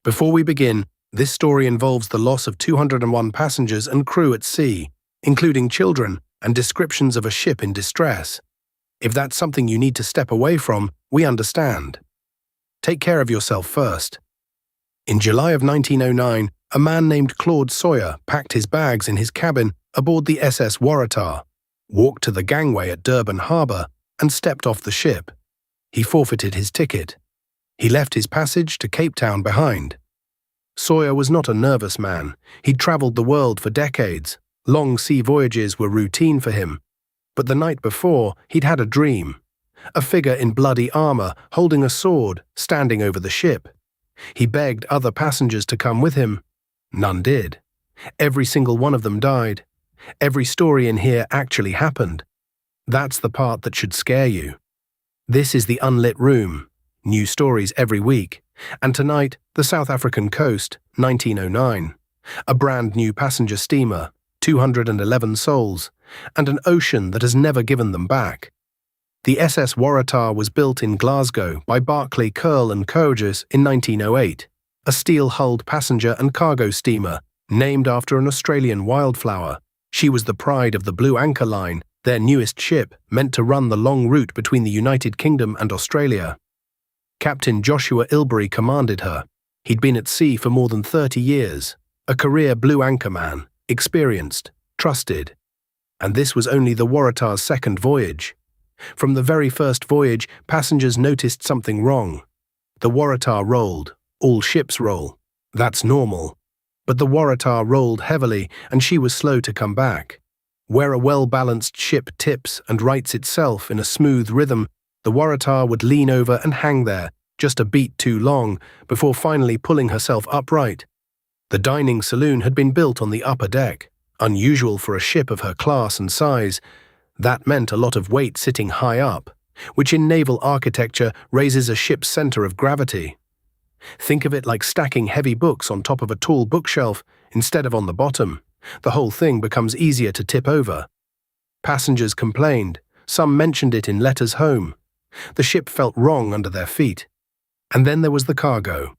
Before we begin, this story involves the loss of 201 passengers and crew at sea, including children, and descriptions of a ship in distress. If that's something you need to step away from, we understand. Take care of yourself first. In July of 1909, a man named Claude Sawyer packed his bags in his cabin aboard the SS Waratah, walked to the gangway at Durban Harbour, and stepped off the ship. He forfeited his ticket. He left his passage to Cape Town behind. Sawyer was not a nervous man. He'd travelled the world for decades. Long sea voyages were routine for him. But the night before, he'd had a dream. A figure in bloody armour, holding a sword, standing over the ship. He begged other passengers to come with him. None did. Every single one of them died. Every story in here actually happened. That's the part that should scare you. This is the Unlit Room. New stories every week. And tonight, the South African coast, 1909. A brand new passenger steamer, 211 souls, and an ocean that has never given them back. The SS Waratah was built in Glasgow by Barclay Curle and Coages in 1908, a steel-hulled passenger and cargo steamer named after an Australian wildflower. She was the pride of the Blue Anchor Line, their newest ship meant to run the long route between the United Kingdom and Australia. Captain Joshua Ilbery commanded her. He'd been at sea for more than 30 years, a career Blue Anchor man, experienced, trusted. And this was only the Waratah's second voyage. From the very first voyage, passengers noticed something wrong. The Waratah rolled. All ships roll. That's normal. But the Waratah rolled heavily, and she was slow to come back. Where a well-balanced ship tips and rights itself in a smooth rhythm, the Waratah would lean over and hang there, just a beat too long, before finally pulling herself upright. The dining saloon had been built on the upper deck, unusual for a ship of her class and size. That meant a lot of weight sitting high up, which in naval architecture raises a ship's center of gravity. Think of it like stacking heavy books on top of a tall bookshelf instead of on the bottom. The whole thing becomes easier to tip over. Passengers complained. Some mentioned it in letters home. The ship felt wrong under their feet. And then there was the cargo.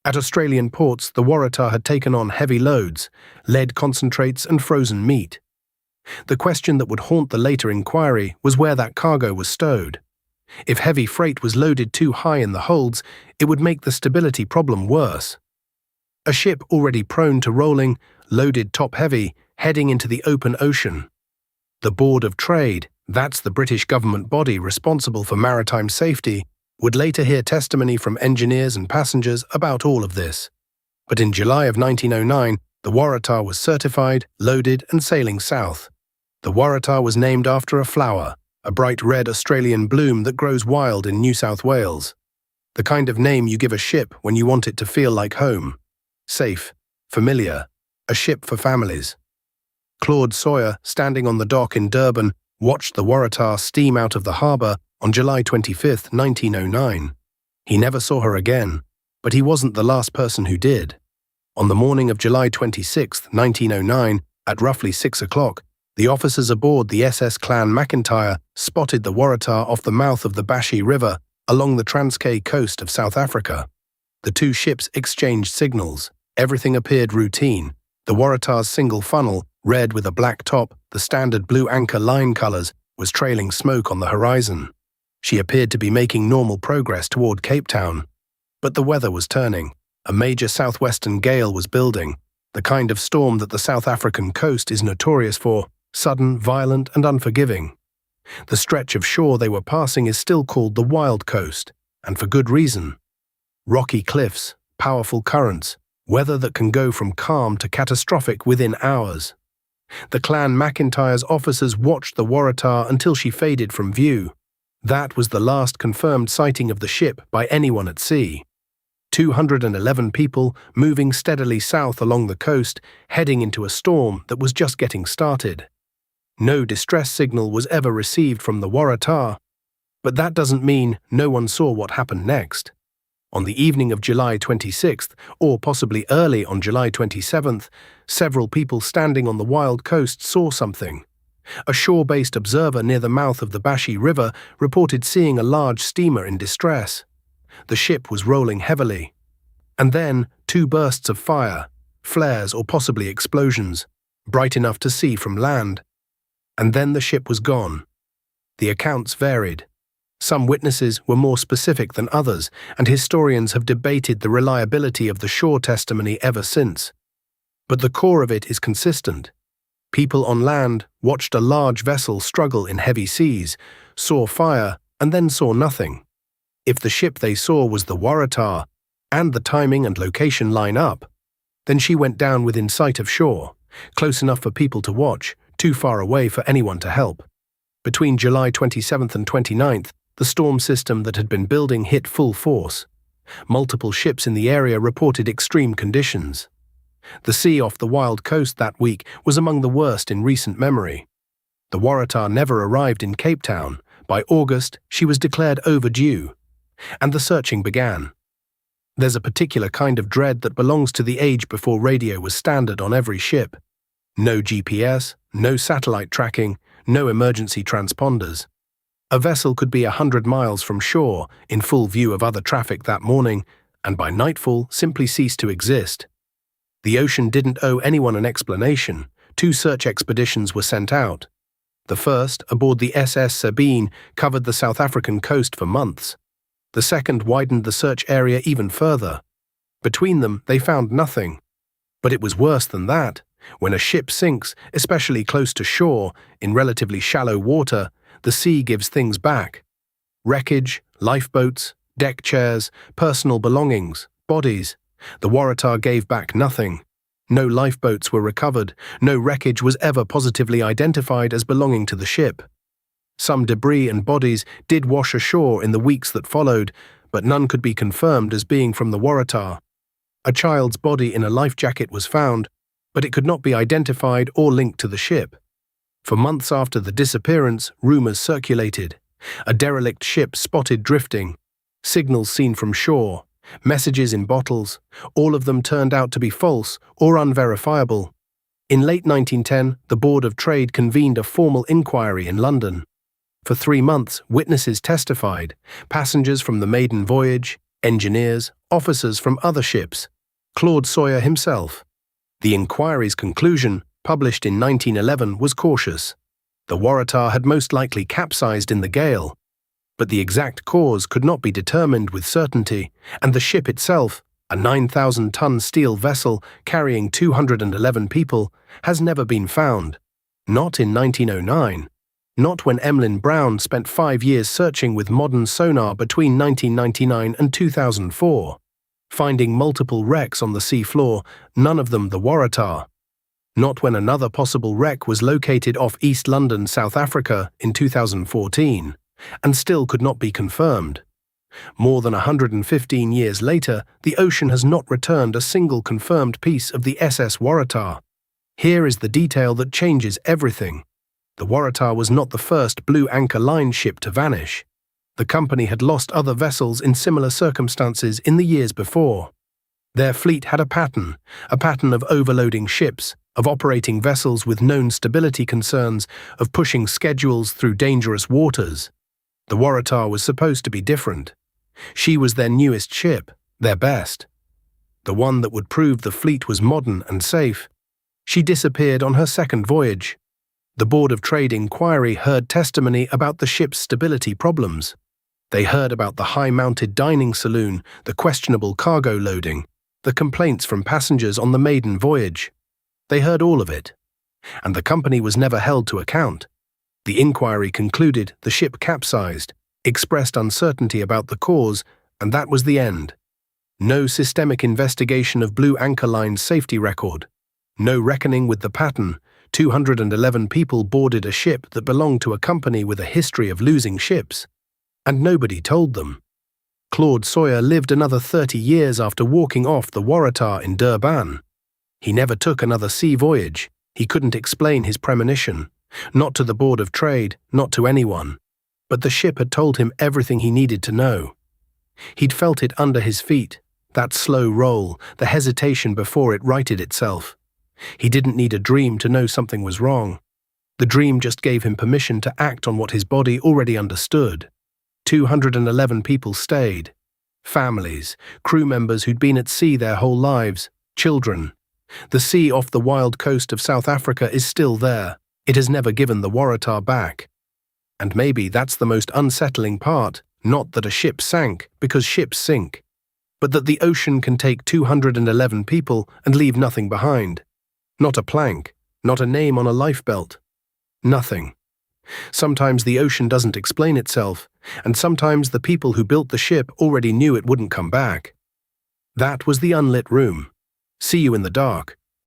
At Australian ports, the Waratah had taken on heavy loads, lead concentrates and frozen meat. The question that would haunt the later inquiry was where that cargo was stowed. If heavy freight was loaded too high in the holds, it would make the stability problem worse. A ship already prone to rolling, loaded top-heavy, heading into the open ocean. The Board of Trade, that's the British government body responsible for maritime safety, would later hear testimony from engineers and passengers about all of this. But in July of 1909, the Waratah was certified, loaded and sailing south. The Waratah was named after a flower, a bright red Australian bloom that grows wild in New South Wales. The kind of name you give a ship when you want it to feel like home. Safe, familiar, a ship for families. Claude Sawyer, standing on the dock in Durban, watched the Waratah steam out of the harbour on July 25, 1909. He never saw her again, but he wasn't the last person who did. On the morning of July 26, 1909, at roughly 6 o'clock, the officers aboard the SS Clan McIntyre spotted the Waratah off the mouth of the Bashi River along the Transkei coast of South Africa. The two ships exchanged signals. Everything appeared routine. The Waratah's single funnel, red with a black top, the standard Blue Anchor Line colours, was trailing smoke on the horizon. She appeared to be making normal progress toward Cape Town. But the weather was turning. A major southwestern gale was building, the kind of storm that the South African coast is notorious for, sudden, violent and unforgiving. The stretch of shore they were passing is still called the Wild Coast, and for good reason. Rocky cliffs, powerful currents, weather that can go from calm to catastrophic within hours. The Clan McIntyre's officers watched the Waratah until she faded from view. That was the last confirmed sighting of the ship by anyone at sea. 211 people moving steadily south along the coast, heading into a storm that was just getting started. No distress signal was ever received from the Waratah, but that doesn't mean no one saw what happened next. On the evening of July 26th, or possibly early on July 27th, several people standing on the wild coast saw something. A shore-based observer near the mouth of the Bashi River reported seeing a large steamer in distress. The ship was rolling heavily. And then 2 bursts of fire, flares or possibly explosions, bright enough to see from land. And then the ship was gone. The accounts varied. Some witnesses were more specific than others, and historians have debated the reliability of the shore testimony ever since. But the core of it is consistent. People on land watched a large vessel struggle in heavy seas, saw fire, and then saw nothing. If the ship they saw was the Waratah, and the timing and location line up, then she went down within sight of shore, close enough for people to watch, too far away for anyone to help. Between July 27th and 29th, the storm system that had been building hit full force. Multiple ships in the area reported extreme conditions. The sea off the wild coast that week was among the worst in recent memory. The Waratah never arrived in Cape Town. By August, she was declared overdue, and the searching began. There's a particular kind of dread that belongs to the age before radio was standard on every ship. No GPS, no satellite tracking, no emergency transponders. A vessel could be 100 miles from shore, in full view of other traffic that morning, and by nightfall simply cease to exist. The ocean didn't owe anyone an explanation. 2 search expeditions were sent out. The first, aboard the SS Sabine, covered the South African coast for months. The second widened the search area even further. Between them, they found nothing. But it was worse than that. When a ship sinks, especially close to shore, in relatively shallow water, the sea gives things back. Wreckage, lifeboats, deck chairs, personal belongings, bodies. The Waratah gave back nothing. No lifeboats were recovered. No wreckage was ever positively identified as belonging to the ship. Some debris and bodies did wash ashore in the weeks that followed, but none could be confirmed as being from the Waratah. A child's body in a life jacket was found, but it could not be identified or linked to the ship. For months after the disappearance, rumors circulated. A derelict ship spotted drifting, signals seen from shore, messages in bottles, all of them turned out to be false or unverifiable. In late 1910, the Board of Trade convened a formal inquiry in London. For 3 months, witnesses testified, passengers from the maiden voyage, engineers, officers from other ships, Claude Sawyer himself. The inquiry's conclusion, published in 1911, was cautious. The Waratah had most likely capsized in the gale, but the exact cause could not be determined with certainty, and the ship itself, a 9,000-ton steel vessel carrying 211 people, has never been found. Not in 1909. Not when Emlyn Brown spent 5 years searching with modern sonar between 1999 and 2004, finding multiple wrecks on the sea floor, none of them the Waratah. Not when another possible wreck was located off East London, South Africa, in 2014, and still could not be confirmed. More than 115 years later, the ocean has not returned a single confirmed piece of the SS Waratah. Here is the detail that changes everything. The Waratah was not the first Blue Anchor Line ship to vanish. The company had lost other vessels in similar circumstances in the years before. Their fleet had a pattern of overloading ships, of operating vessels with known stability concerns, of pushing schedules through dangerous waters. The Waratah was supposed to be different. She was their newest ship, their best. The one that would prove the fleet was modern and safe. She disappeared on her second voyage. The Board of Trade inquiry heard testimony about the ship's stability problems. They heard about the high-mounted dining saloon, the questionable cargo loading, the complaints from passengers on the maiden voyage. They heard all of it. And the company was never held to account. The inquiry concluded the ship capsized, expressed uncertainty about the cause, and that was the end. No systemic investigation of Blue Anchor Line's safety record. No reckoning with the pattern. 211 people boarded a ship that belonged to a company with a history of losing ships. And nobody told them. Claude Sawyer lived another 30 years after walking off the Waratah in Durban. He never took another sea voyage. He couldn't explain his premonition. Not to the Board of Trade, not to anyone. But the ship had told him everything he needed to know. He'd felt it under his feet, that slow roll, the hesitation before it righted itself. He didn't need a dream to know something was wrong. The dream just gave him permission to act on what his body already understood. 211 people stayed. Families, crew members who'd been at sea their whole lives, children. The sea off the wild coast of South Africa is still there. It has never given the Waratah back. And maybe that's the most unsettling part, not that a ship sank, because ships sink, but that the ocean can take 211 people and leave nothing behind. Not a plank, not a name on a lifebelt. Nothing. Sometimes the ocean doesn't explain itself, and sometimes the people who built the ship already knew it wouldn't come back. That was the Unlit Room. See you in the dark.